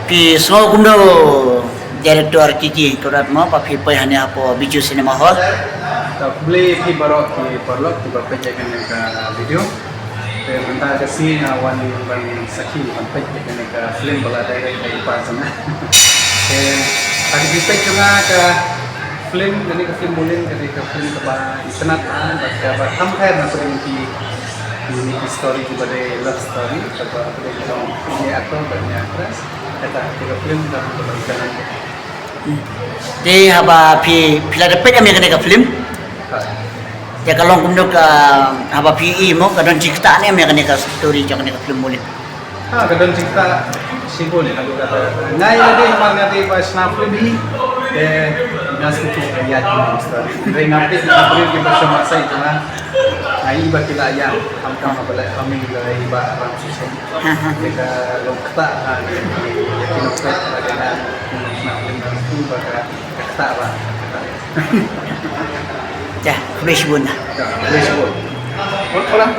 Pi semua kundo director Kiki turat mo pa pi pai hanya apa Biju Cinema Hall. Tak boleh pi baru pi perlu pi berpejakan ke video. Dan mentah kasi wan bang saki sampai ke film bala dari pas sana. Tadi kita cuma ke film dari ke film mulin dari ke film ke internet baca ham khair na pun di unique story di pada love story atau apa ini aktor banyak terus kata ke film dan kebaikan. Di haba pi pila dapat kami kena ke film. Ya kalau kumdo ka haba pi mo kadon cerita ni kami kena ke story jangan ke film mulin. Kadang cerita simpul aku kata ngai ada himang ada pas na film ni nas ko ayat ni story. Rai napi na film ke bersama saya jangan ngai iba kita ayat ham kam bala kami iba ram susah. Jika lokta ya kinokta bagana na film itu baga kata ba. Ya, fresh bun. Fresh bun. Orang